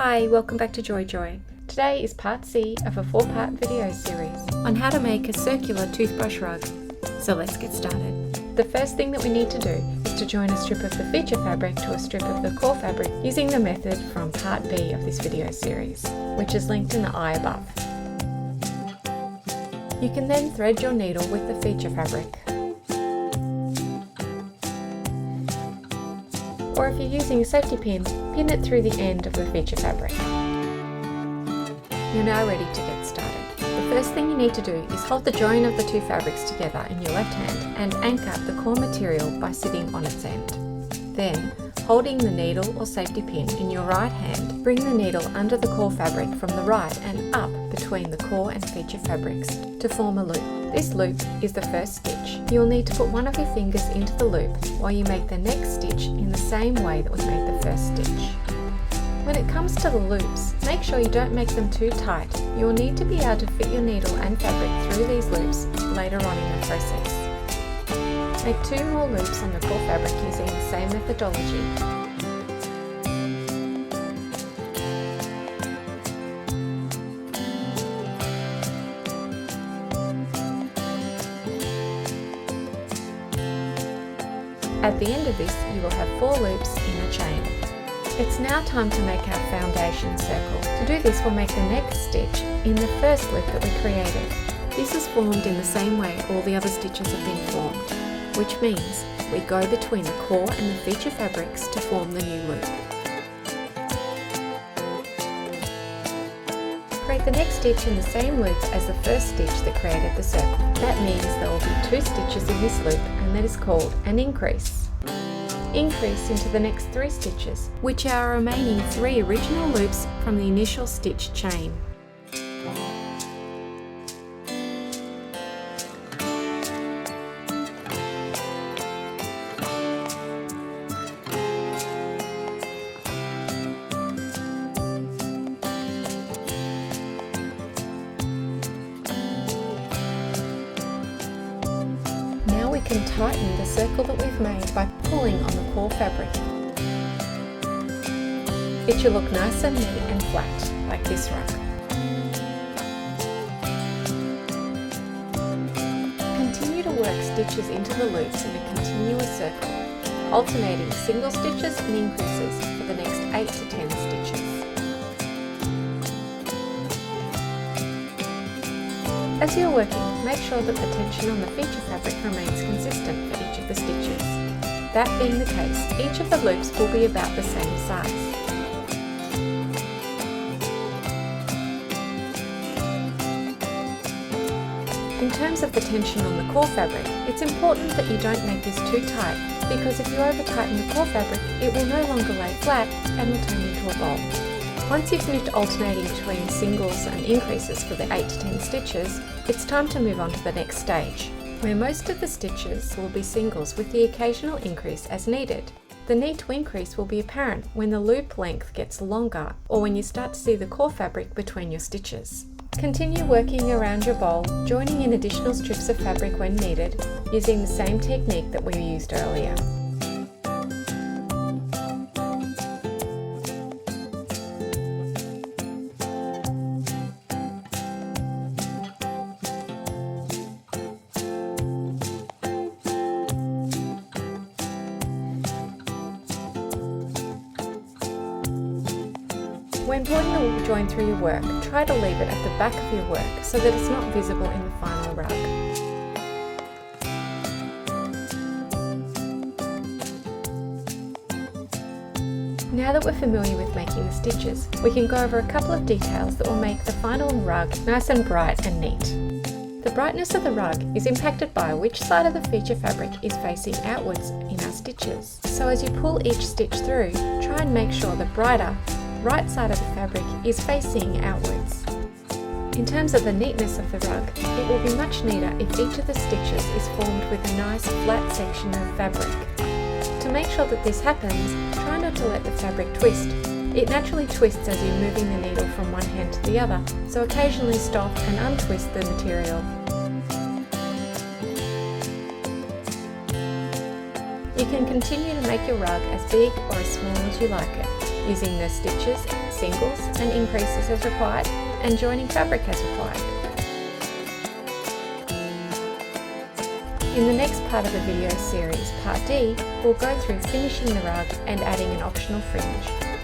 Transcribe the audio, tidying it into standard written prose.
Hi, welcome back to Joyjoie. Today is part C of a 4-part video series on how to make a circular toothbrush rug. So let's get started. The first thing that we need to do is to join a strip of the feature fabric to a strip of the core fabric using the method from part B of this video series, which is linked in the eye above. You can then thread your needle with the feature fabric. Or if you're using a safety pin, pin it through the end of the feature fabric. You're now ready to get started. The first thing you need to do is hold the join of the two fabrics together in your left hand and anchor the core material by sitting on its end. Then, holding the needle or safety pin in your right hand, bring the needle under the core fabric from the right and up between the core and feature fabrics to form a loop. This loop is the first stitch. You'll need to put one of your fingers into the loop while you make the next stitch in the same way that we made the first stitch. When it comes to the loops, make sure you don't make them too tight. You'll need to be able to fit your needle and fabric through these loops later on in the process. Make 2 more loops on the core fabric using the same methodology. At the end of this, you will have 4 loops in a chain. It's now time to make our foundation circle. To do this, we'll make the next stitch in the first loop that we created. This is formed in the same way all the other stitches have been formed, which means we go between the core and the feature fabrics to form the new loop. Create the next stitch in the same loop as the first stitch that created the circle. That means there will be 2 stitches in this loop, and that is called an increase. Increase into the next 3 stitches, which are our remaining 3 original loops from the initial stitch chain. Now we can tighten the circle that we've made by pulling on the core fabric. It should look nice and neat and flat, like this rug. Continue to work stitches into the loops in a continuous circle, alternating single stitches and increases for the next 8 to 10 stitches. As you're working, make sure that the tension on the feature fabric remains consistent for each of the stitches. That being the case, each of the loops will be about the same size. In terms of the tension on the core fabric, it's important that you don't make this too tight, because if you over-tighten the core fabric, it will no longer lay flat and will turn into a ball. Once you've finished alternating between singles and increases for the 8 to 10 stitches, it's time to move on to the next stage, where most of the stitches will be singles with the occasional increase as needed. The need to increase will be apparent when the loop length gets longer or when you start to see the core fabric between your stitches. Continue working around your bowl, joining in additional strips of fabric when needed, using the same technique that we used earlier. When pulling the wool join through your work, try to leave it at the back of your work so that it's not visible in the final rug. Now that we're familiar with making the stitches, we can go over a couple of details that will make the final rug nice and bright and neat. The brightness of the rug is impacted by which side of the feature fabric is facing outwards in our stitches. So as you pull each stitch through, try and make sure the brighter right side of the fabric is facing outwards. In terms of the neatness of the rug, it will be much neater if each of the stitches is formed with a nice flat section of fabric. To make sure that this happens, try not to let the fabric twist. It naturally twists as you're moving the needle from one hand to the other, so occasionally stop and untwist the material. You can continue to make your rug as big or as small as you like it, using the stitches singles and increases as required, and joining fabric as required. In the next part of the video series, Part D, we'll go through finishing the rug and adding an optional fringe.